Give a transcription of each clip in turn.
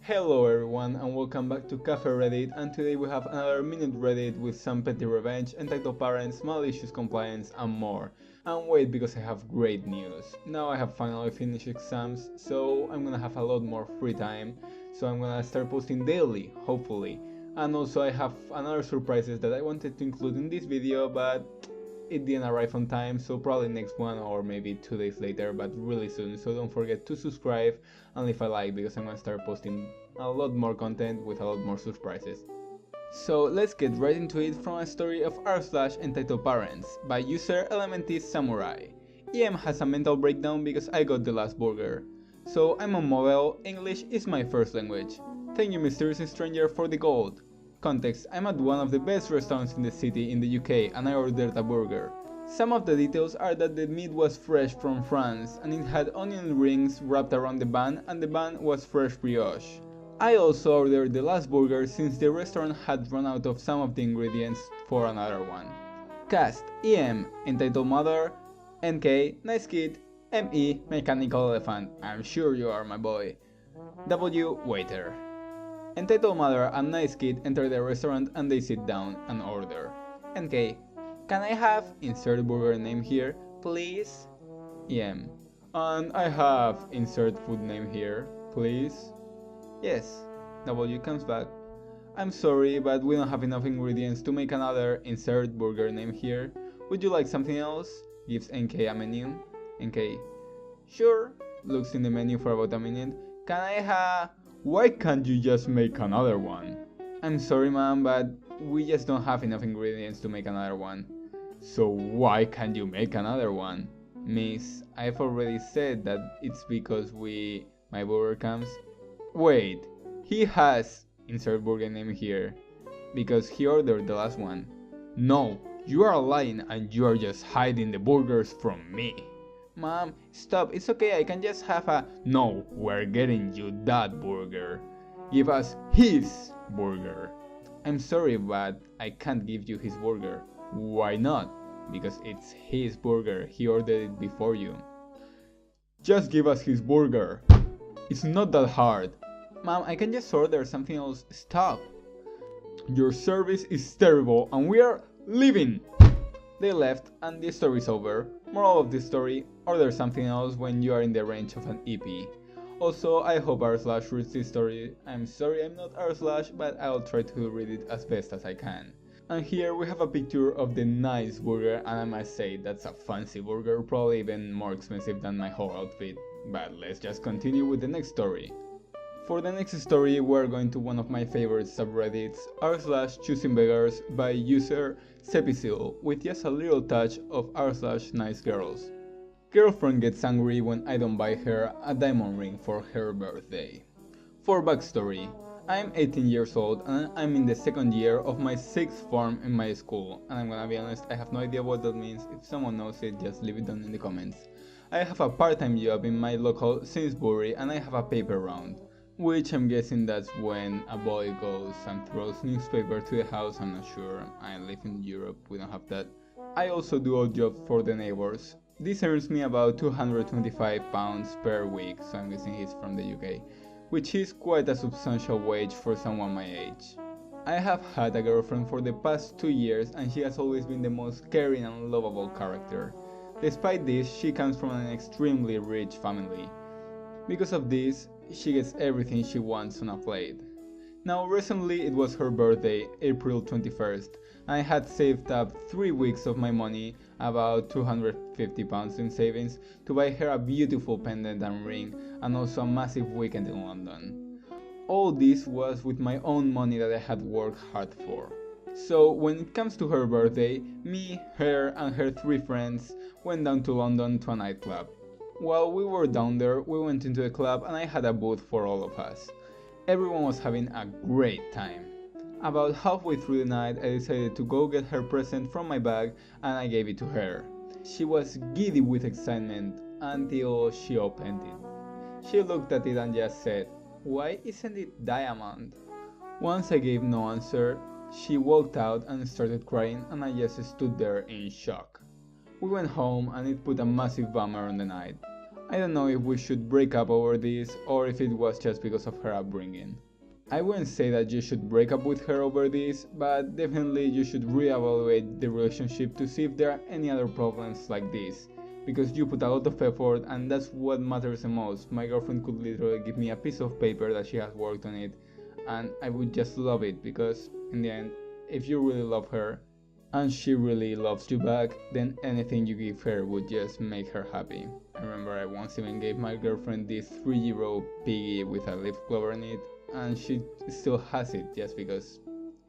Hello everyone and welcome back to Cafe Reddit, and today we have another minute Reddit with some petty revenge, entitled parents, malicious compliance and more. And wait, because I have great news. Now I have finally finished exams, so I'm gonna have a lot more free time, so I'm gonna start posting daily, hopefully. And also I have another surprises that I wanted to include in this video, but it didn't arrive on time, so probably next one or maybe 2 days later, but really soon. So don't forget to subscribe and leave a like, because I'm gonna start posting a lot more content with a lot more surprises. So let's get right into it from a story of rSlash entitled Parents by user Elementis Samurai. EM has a mental breakdown because I got the last burger. So I'm on mobile, English is my first language. Thank you mysterious stranger for the gold. Context: I'm at one of the best restaurants in the city in the UK and I ordered a burger. Some of the details are that the meat was fresh from France and it had onion rings wrapped around the bun, and the bun was fresh brioche. I also ordered the last burger since the restaurant had run out of some of the ingredients for another one. Cast: EM, entitled mother, NK, nice kid, ME, mechanical elephant, I'm sure you are my boy, W, waiter. Entitled mother and nice kid enter the restaurant and they sit down and order. NK: can I have insert burger name here, please? EM: and I have insert food name here, please? Yes. W comes back: I'm sorry, but we don't have enough ingredients to make another insert burger name here. Would you like something else? Gives NK a menu. NK: sure. Looks in the menu for about a minute. Can I have... Why can't you just make another one? I'm sorry ma'am, but we just don't have enough ingredients to make another one. So why can't you make another one? Miss, I've already said that it's because my burger comes... Wait, he has insert burger name here because he ordered the last one. No, you are lying and you are just hiding the burgers from me. Mom, stop, it's okay, I can just have a... No, we're getting you that burger. Give us his burger. I'm sorry, but I can't give you his burger. Why not? Because it's his burger, he ordered it before you. Just give us his burger. It's not that hard. Mom, I can just order something else. Stop. Your service is terrible and we are leaving. They left and the story is over. Moral of the story: order something else when you are in the range of an EP. Also, I hope rSlash reads this story. I'm sorry I'm not rSlash, but I'll try to read it as best as I can. And here we have a picture of the nice burger, and I must say that's a fancy burger, probably even more expensive than my whole outfit. But let's just continue with the next story. For the next story, we're going to one of my favorite subreddits, rSlash choosing beggars by user Sepicil, with just a little touch of rSlash nice girls. Girlfriend gets angry when I don't buy her a diamond ring for her birthday. For backstory, I'm 18 years old and I'm in the second year of my 6th form in my school, and I'm gonna be honest, I have no idea what that means. If someone knows it, just leave it down in the comments. I have a part-time job in my local Sainsbury and I have a paper round, which I'm guessing that's when a boy goes and throws newspaper to the house. I'm not sure, I live in Europe, we don't have that. I also do odd jobs for the neighbors. This earns me about £225 per week, so I'm guessing he's from the UK, which is quite a substantial wage for someone my age. I have had a girlfriend for the past 2 years and she has always been the most caring and lovable character. Despite this, she comes from an extremely rich family. Because of this, she gets everything she wants on a plate. Now recently it was her birthday, April 21st, and I had saved up 3 weeks of my money, about £250 in savings, to buy her a beautiful pendant and ring, and also a massive weekend in London. All this was with my own money that I had worked hard for. So when it comes to her birthday, me, her and her 3 friends went down to London to a nightclub. While we were down there, we went into the club and I had a booth for all of us. Everyone was having a great time. About halfway through the night, I decided to go get her present from my bag and I gave it to her. She was giddy with excitement until she opened it. She looked at it and just said, "Why isn't it diamond?" Once I gave no answer, she walked out and started crying and I just stood there in shock. We went home and it put a massive bummer on the night. I don't know if we should break up over this or if it was just because of her upbringing. I wouldn't say that you should break up with her over this, but definitely you should reevaluate the relationship to see if there are any other problems like this. Because you put a lot of effort and that's what matters the most. My girlfriend could literally give me a piece of paper that she has worked on it and I would just love it, because in the end, if you really love her and she really loves you back, then anything you give her would just make her happy. I remember I once even gave my girlfriend this 3-euro piggy with a leaf clover in it, and she still has it just because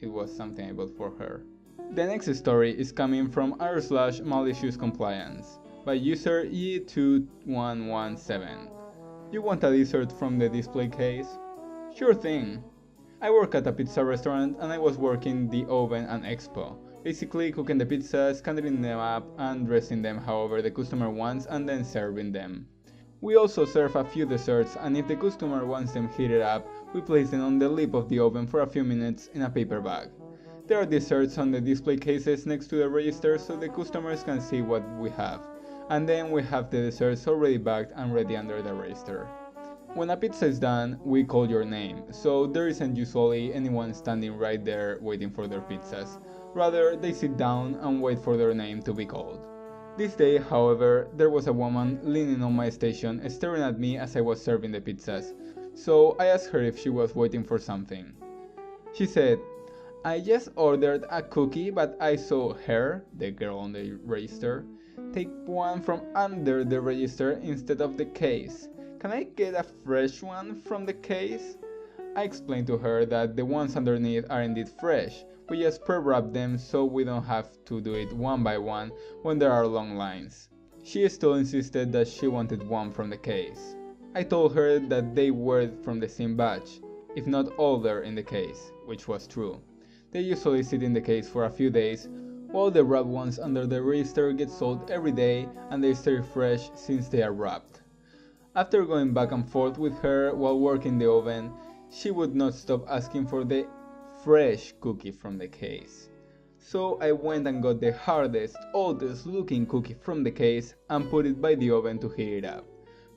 it was something I bought for her. The next story is coming from rSlash malicious compliance by user E2117. You want a dessert from the display case? Sure thing. I work at a pizza restaurant and I was working the oven and expo. Basically cooking the pizzas, cutting them up and dressing them however the customer wants and then serving them. We also serve a few desserts, and if the customer wants them heated up, we place them on the lip of the oven for a few minutes in a paper bag. There are desserts on the display cases next to the register so the customers can see what we have. And then we have the desserts already bagged and ready under the register. When a pizza is done, we call your name, so there isn't usually anyone standing right there waiting for their pizzas. Rather, they sit down and wait for their name to be called. This day, however, there was a woman leaning on my station staring at me as I was serving the pizzas, so I asked her if she was waiting for something. She said, "I just ordered a cookie but I saw her," the girl on the register, "take one from under the register instead of the case. Can I get a fresh one from the case?" I explained to her that the ones underneath are indeed fresh. We just pre-wrap them so we don't have to do it one by one when there are long lines. She still insisted that she wanted one from the case. I told her that they were from the same batch, if not older in the case, which was true. They usually sit in the case for a few days, while the wrapped ones under the register get sold every day and they stay fresh since they are wrapped. After going back and forth with her while working the oven, she would not stop asking for the fresh cookie from the case. So I went and got the hardest, oldest looking cookie from the case and put it by the oven to heat it up.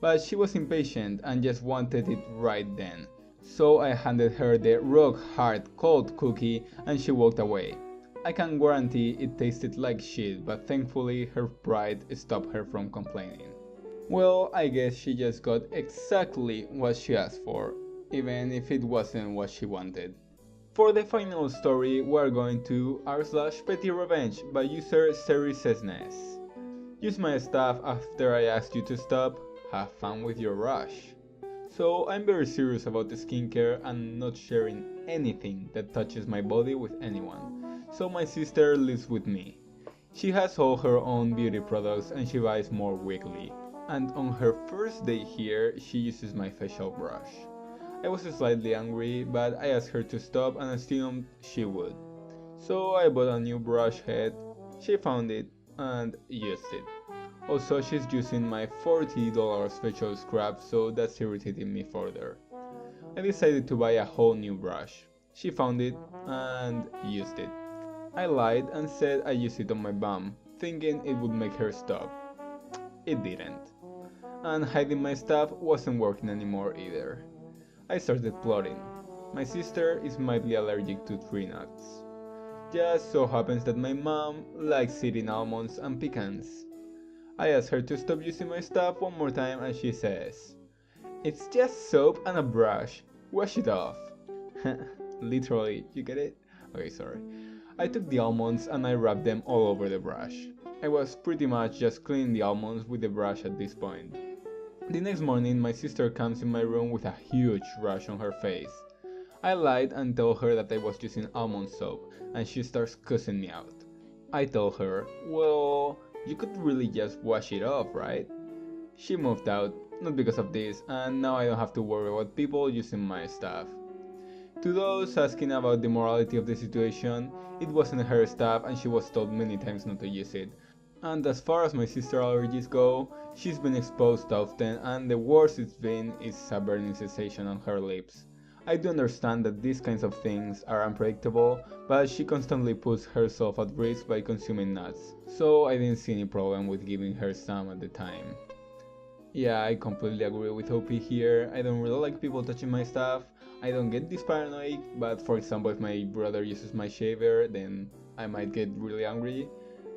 But she was impatient and just wanted it right then. So I handed her the rock hard cold cookie and she walked away. I can guarantee it tasted like shit, but thankfully her pride stopped her from complaining. Well, I guess she just got exactly what she asked for, even if it wasn't what she wanted. For the final story, we're going to r/petty revenge by user Serisesnes. Use my stuff after I asked you to stop. Have fun with your rush. So I'm very serious about the skincare and not sharing anything that touches my body with anyone. So my sister lives with me. She has all her own beauty products and she buys more weekly. And on her first day here, she uses my facial brush. I was slightly angry, but I asked her to stop and assumed she would. So I bought a new brush head, she found it and used it. Also, she's using my $40 facial scrub, so that's irritating me further. I decided to buy a whole new brush. She found it and used it. I lied and said I used it on my bum, thinking it would make her stop. It didn't. And hiding my stuff wasn't working anymore either. I started plotting. My sister is mildly allergic to tree nuts. Just so happens that my mom likes eating almonds and pecans. I asked her to stop using my stuff one more time and she says, "It's just soap and a brush, wash it off." Literally, you get it? Okay, sorry. I took the almonds and I rubbed them all over the brush. I was pretty much just cleaning the almonds with the brush at this point. The next morning, my sister comes in my room with a huge rash on her face. I lied and told her that I was using almond soap, and she starts cussing me out. I told her, "Well, you could really just wash it off, right?" She moved out, not because of this, and now I don't have to worry about people using my stuff. To those asking about the morality of the situation, it wasn't her stuff and she was told many times not to use it. And as far as my sister's allergies go, she's been exposed often and the worst it's been is a burning sensation on her lips. I do understand that these kinds of things are unpredictable, but she constantly puts herself at risk by consuming nuts, so I didn't see any problem with giving her some at the time. Yeah, I completely agree with OP here. I don't really like people touching my stuff. I don't get this paranoid, but for example, if my brother uses my shaver, then I might get really angry.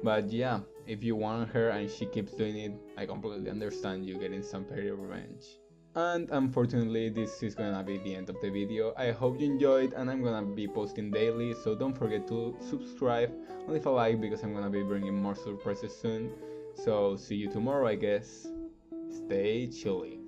But yeah, if you want her and she keeps doing it, I completely understand you getting some petty revenge. And unfortunately, this is gonna be the end of the video. I hope you enjoyed, and I'm gonna be posting daily, so don't forget to subscribe and leave a like because I'm gonna be bringing more surprises soon. So see you tomorrow, I guess. Stay chilly.